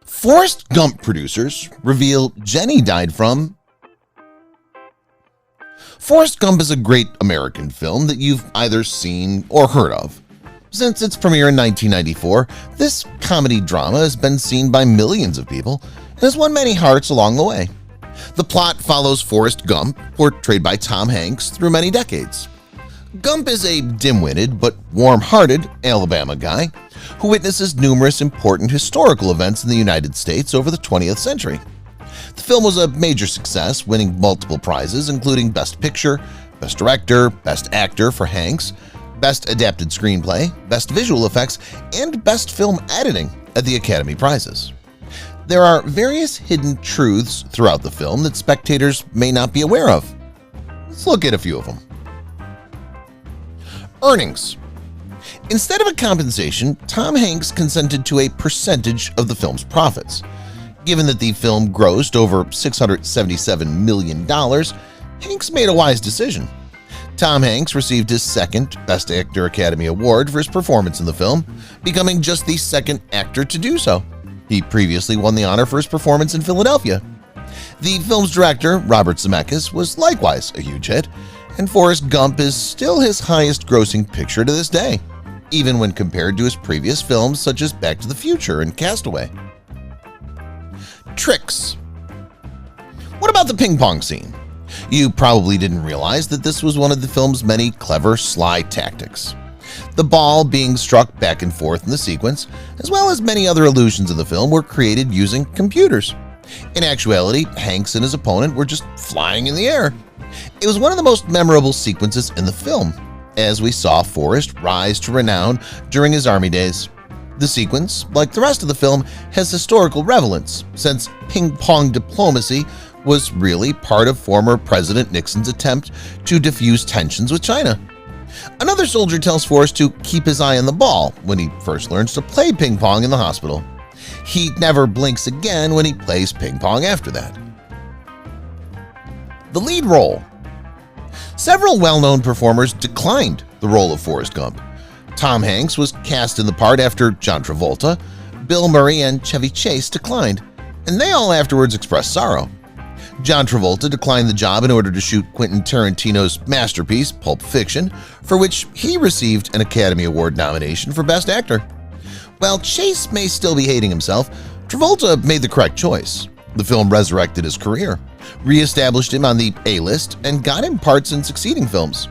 Forrest Gump producers reveal Jenny died from. Forrest Gump is a great American film that you've either seen or heard of. Since its premiere in 1994, this comedy drama has been seen by millions of people and has won many hearts along the way. The plot follows Forrest Gump, portrayed by Tom Hanks, through many decades. Gump is a dim-witted but warm-hearted Alabama guy who witnesses numerous important historical events in the United States over the 20th century. The film was a major success, winning multiple prizes including Best Picture, Best Director, Best Actor for Hanks, Best Adapted Screenplay, Best Visual Effects, and Best Film Editing at the Academy Prizes. There are various hidden truths throughout the film that spectators may not be aware of. Let's look at a few of them. Earnings. Instead of a compensation, Tom Hanks consented to a percentage of the film's profits. Given that the film grossed over $677 million, Hanks made a wise decision. Tom Hanks received his second Best Actor Academy Award for his performance in the film, becoming just the second actor to do so. He previously won the honor for his performance in Philadelphia. The film's director, Robert Zemeckis, was likewise a huge hit, and Forrest Gump is still his highest-grossing picture to this day, even when compared to his previous films such as Back to the Future and Castaway. Tricks. What about the ping pong scene? You probably didn't realize that this was one of the film's many clever, sly tactics. The ball being struck back and forth in the sequence, as well as many other illusions in the film, were created using computers. In actuality, Hanks and his opponent were just flying in the air. It was one of the most memorable sequences in the film, as we saw Forrest rise to renown during his Army days. The sequence, like the rest of the film, has historical relevance, since ping-pong diplomacy was really part of former President Nixon's attempt to diffuse tensions with China. Another soldier tells Forrest to keep his eye on the ball when he first learns to play ping-pong in the hospital. He never blinks again when he plays ping-pong after that. The lead role. Several well-known performers declined the role of Forrest Gump. Tom Hanks was cast in the part after John Travolta, Bill Murray and Chevy Chase declined, and they all afterwards expressed sorrow. John Travolta declined the job in order to shoot Quentin Tarantino's masterpiece, Pulp Fiction, for which he received an Academy Award nomination for Best Actor. While Chase may still be hating himself, Travolta made the correct choice. The film resurrected his career, re-established him on the A-list, and got him parts in succeeding films.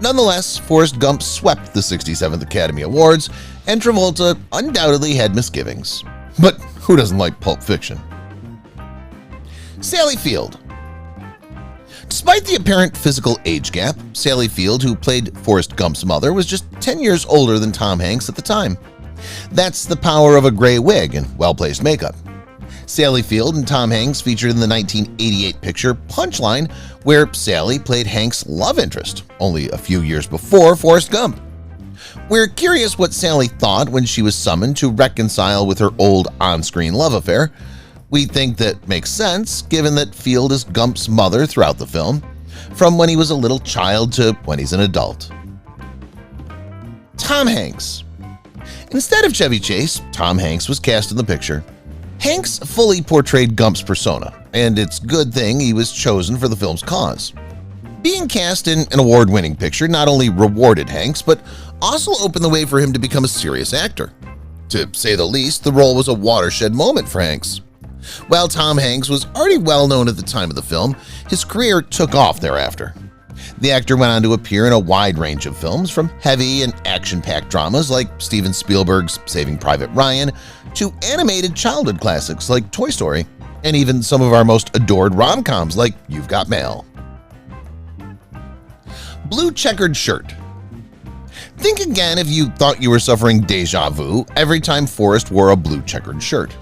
Nonetheless, Forrest Gump swept the 67th Academy Awards, and Travolta undoubtedly had misgivings. But who doesn't like Pulp Fiction? Sally Field. Despite the apparent physical age gap, Sally Field, who played Forrest Gump's mother, was just 10 years older than Tom Hanks at the time. That's the power of a gray wig and well-placed makeup. Sally Field and Tom Hanks featured in the 1988 picture Punchline, where Sally played Hanks' love interest, only a few years before Forrest Gump. We're curious what Sally thought when she was summoned to reconcile with her old on-screen love affair. We think that makes sense, given that Field is Gump's mother throughout the film, from when he was a little child to when he's an adult. Tom Hanks. Instead of Chevy Chase, Tom Hanks was cast in the picture. Hanks fully portrayed Gump's persona, and it's a good thing he was chosen for the film's cause. Being cast in an award-winning picture not only rewarded Hanks, but also opened the way for him to become a serious actor. To say the least, the role was a watershed moment for Hanks. While Tom Hanks was already well known at the time of the film, his career took off thereafter. The actor went on to appear in a wide range of films, from heavy and action-packed dramas like Steven Spielberg's Saving Private Ryan to animated childhood classics like Toy Story, and even some of our most adored rom-coms like You've Got Mail. Blue checkered shirt. Think again if you thought you were suffering deja vu every time Forrest wore a blue checkered shirt.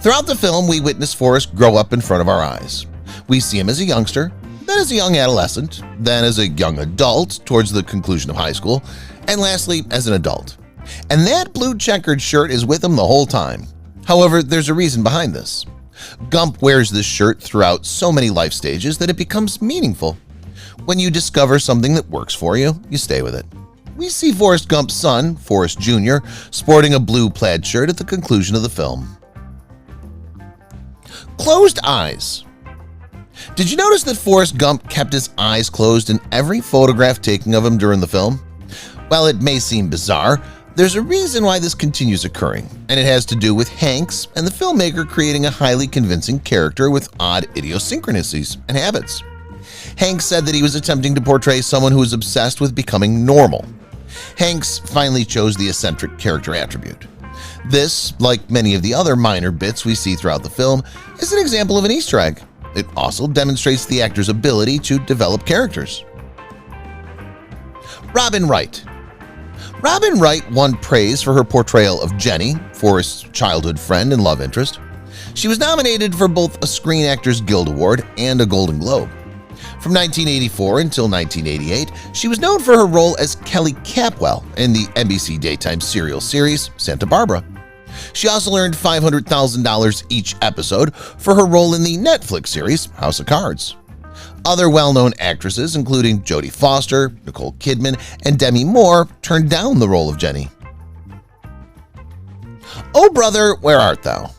Throughout the film, we witness Forrest grow up in front of our eyes. We see him as a youngster, then as a young adolescent, then as a young adult towards the conclusion of high school, and lastly as an adult. And that blue checkered shirt is with him the whole time. However, there's a reason behind this. Gump wears this shirt throughout so many life stages that it becomes meaningful. When you discover something that works for you, you stay with it. We see Forrest Gump's son, Forrest Jr., sporting a blue plaid shirt at the conclusion of the film. Closed eyes. Did you notice that Forrest Gump kept his eyes closed in every photograph taken of him during the film? While it may seem bizarre, there's a reason why this continues occurring, and it has to do with Hanks and the filmmaker creating a highly convincing character with odd idiosyncrasies and habits. Hanks said that he was attempting to portray someone who was obsessed with becoming normal. Hanks finally chose the eccentric character attribute. This, like many of the other minor bits we see throughout the film, is an example of an Easter egg. It also demonstrates the actor's ability to develop characters. Robin Wright. Robin Wright won praise for her portrayal of Jenny, Forrest's childhood friend and love interest. She was nominated for both a Screen Actors Guild Award and a Golden Globe. From 1984 until 1988, she was known for her role as Kelly Capwell in the NBC daytime serial series Santa Barbara. She also earned $500,000 each episode for her role in the Netflix series House of Cards. Other well-known actresses, including Jodie Foster, Nicole Kidman, and Demi Moore, turned down the role of Jenny. Oh Brother, Where Art Thou?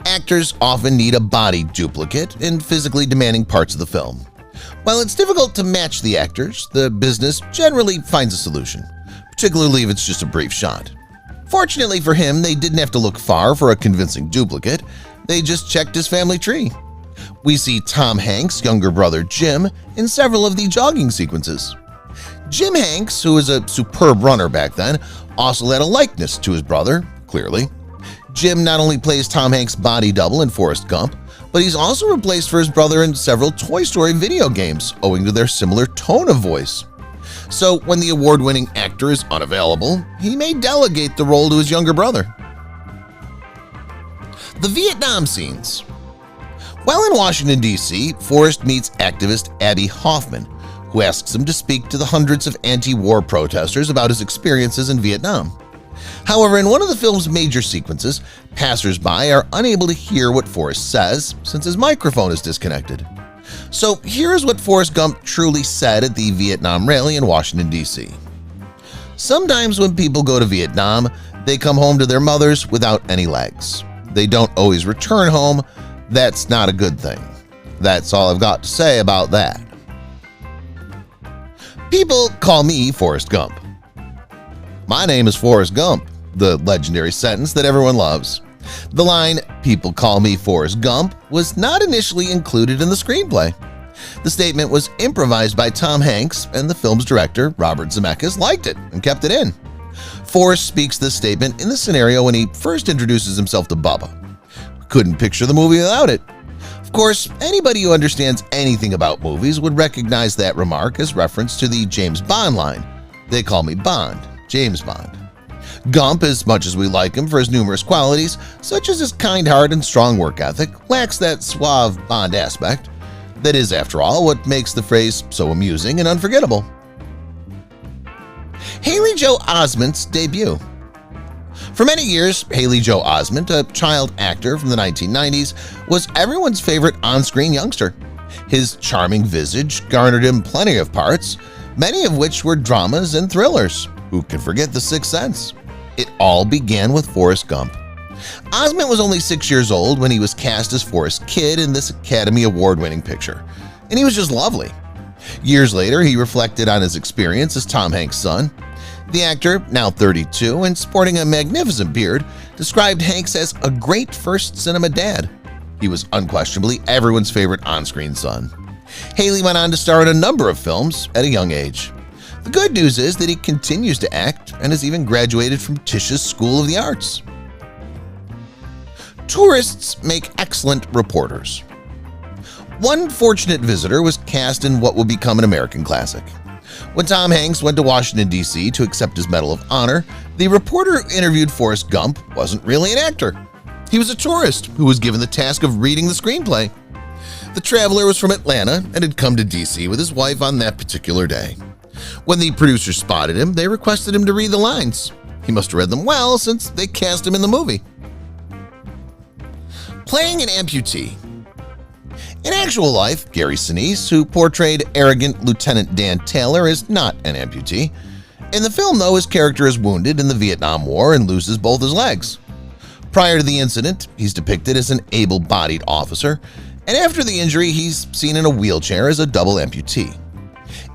Actors often need a body duplicate in physically demanding parts of the film. While it's difficult to match the actors, the business generally finds a solution, particularly if it's just a brief shot. Fortunately for him, they didn't have to look far for a convincing duplicate. They just checked his family tree. We see Tom Hanks' younger brother Jim in several of the jogging sequences. Jim Hanks, who was a superb runner back then, also had a likeness to his brother, clearly. Jim not only plays Tom Hanks' body double in Forrest Gump, but he's also replaced for his brother in several Toy Story video games, owing to their similar tone of voice. So when the award-winning actor is unavailable, he may delegate the role to his younger brother. The Vietnam scenes. While in Washington, D.C., Forrest meets activist Abby Hoffman, who asks him to speak to the hundreds of anti-war protesters about his experiences in Vietnam. However, in one of the film's major sequences, passers-by are unable to hear what Forrest says since his microphone is disconnected. So here is what Forrest Gump truly said at the Vietnam rally in Washington, D.C. Sometimes when people go to Vietnam, they come home to their mothers without any legs. They don't always return home. That's not a good thing. That's all I've got to say about that. People call me Forrest Gump. My name is Forrest Gump, the legendary sentence that everyone loves. The line, "People call me Forrest Gump," was not initially included in the screenplay. The statement was improvised by Tom Hanks, and the film's director, Robert Zemeckis, liked it and kept it in. Forrest speaks this statement in the scenario when he first introduces himself to Bubba. Couldn't picture the movie without it. Of course, anybody who understands anything about movies would recognize that remark as reference to the James Bond line. They call me Bond, James Bond. Gump, as much as we like him for his numerous qualities, such as his kind heart and strong work ethic, lacks that suave Bond aspect. That is, after all, what makes the phrase so amusing and unforgettable. Haley Joel Osment's debut. For many years, Haley Joel Osment, a child actor from the 1990s, was everyone's favorite on-screen youngster. His charming visage garnered him plenty of parts, many of which were dramas and thrillers. Who can forget The Sixth Sense? It all began with Forrest Gump. Osment was only 6 years old when he was cast as Forrest Kid in this Academy Award-winning picture, and he was just lovely. Years later, he reflected on his experience as Tom Hanks' son. The actor, now 32 and sporting a magnificent beard, described Hanks as a great first cinema dad. He was unquestionably everyone's favorite on-screen son. Haley went on to star in a number of films at a young age. The good news is that he continues to act and has even graduated from Tish's School of the Arts. Tourists make excellent reporters. One fortunate visitor was cast in what would become an American classic. When Tom Hanks went to Washington, D.C. to accept his Medal of Honor, the reporter who interviewed Forrest Gump wasn't really an actor. He was a tourist who was given the task of reading the screenplay. The traveler was from Atlanta and had come to D.C. with his wife on that particular day. When the producers spotted him, they requested him to read the lines. He must have read them well since they cast him in the movie. Playing an amputee. In actual life, Gary Sinise, who portrayed arrogant Lieutenant Dan Taylor, is not an amputee. In the film, though, his character is wounded in the Vietnam War and loses both his legs. Prior to the incident, he's depicted as an able-bodied officer, and after the injury, he's seen in a wheelchair as a double amputee.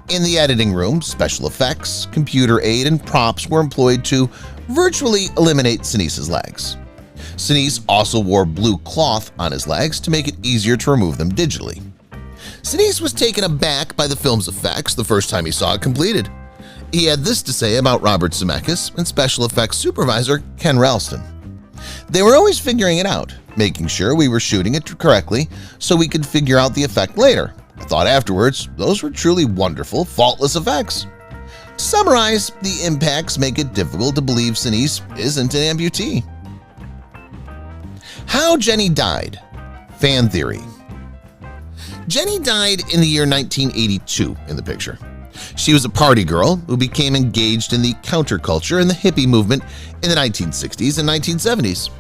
In the editing room, special effects, computer aid, and props were employed to virtually eliminate Sinise's legs. Sinise also wore blue cloth on his legs to make it easier to remove them digitally. Sinise was taken aback by the film's effects the first time he saw it completed. He had this to say about Robert Zemeckis and special effects supervisor Ken Ralston. "They were always figuring it out, making sure we were shooting it correctly so we could figure out the effect later. I thought afterwards, those were truly wonderful, faultless effects." To summarize, the impacts make it difficult to believe Sinise isn't an amputee. How Jenny died. Fan theory. Jenny died in the year 1982 in the picture. She was a party girl who became engaged in the counterculture and the hippie movement in the 1960s and 1970s.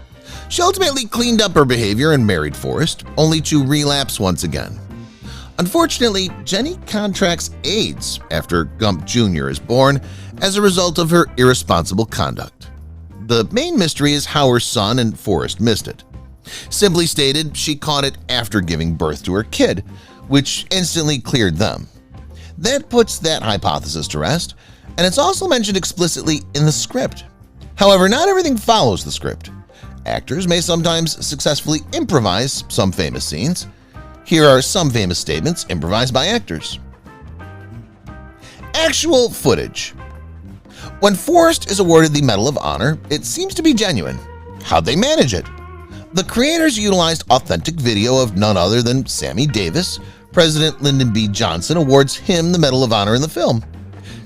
She ultimately cleaned up her behavior and married Forrest, only to relapse once again. Unfortunately, Jenny contracts AIDS after Gump Jr. is born as a result of her irresponsible conduct. The main mystery is how her son and Forrest missed it. Simply stated, she caught it after giving birth to her kid, which instantly cleared them. That puts that hypothesis to rest, and it's also mentioned explicitly in the script. However, not everything follows the script. Actors may sometimes successfully improvise some famous scenes. Here are some famous statements improvised by actors. Actual footage. When Forrest is awarded the Medal of Honor, it seems to be genuine. How'd they manage it? The creators utilized authentic video of none other than Sammy Davis. President Lyndon B. Johnson awards him the Medal of Honor in the film.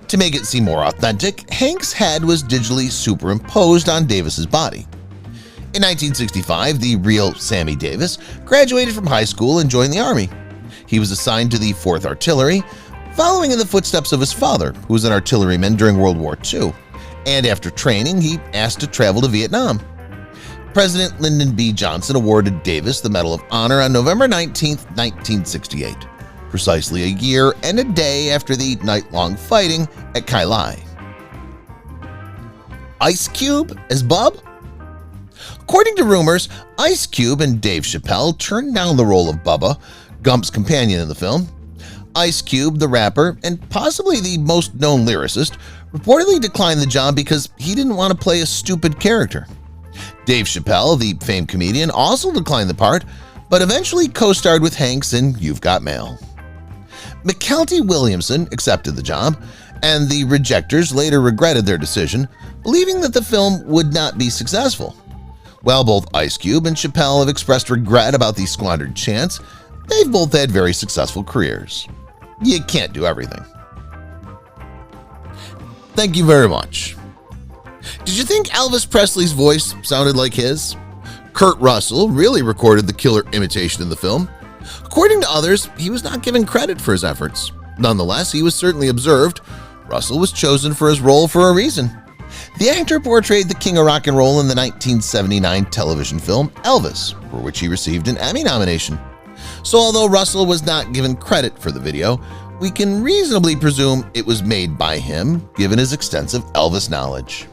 To make it seem more authentic, Hank's head was digitally superimposed on Davis's body. In 1965, the real Sammy Davis graduated from high school and joined the Army. He was assigned to the 4th Artillery, following in the footsteps of his father, who was an artilleryman during World War II, and after training, he asked to travel to Vietnam. President Lyndon B. Johnson awarded Davis the Medal of Honor on November 19, 1968, precisely a year and a day after the night-long fighting at Kai Lai. Ice Cube as Bub? According to rumors, Ice Cube and Dave Chappelle turned down the role of Bubba, Gump's companion in the film. Ice Cube, the rapper, and possibly the most known lyricist, reportedly declined the job because he didn't want to play a stupid character. Dave Chappelle, the famed comedian, also declined the part, but eventually co-starred with Hanks in You've Got Mail. McKelty Williamson accepted the job, and the rejectors later regretted their decision, believing that the film would not be successful. While both Ice Cube and Chappelle have expressed regret about the squandered chance, they've both had very successful careers. You can't do everything. Thank you very much. Did you think Elvis Presley's voice sounded like his? Kurt Russell really recorded the killer imitation in the film. According to others, he was not given credit for his efforts. Nonetheless, he was certainly observed. Russell was chosen for his role for a reason. The actor portrayed the king of rock and roll in the 1979 television film Elvis, for which he received an Emmy nomination. So although Russell was not given credit for the video, we can reasonably presume it was made by him, given his extensive Elvis knowledge.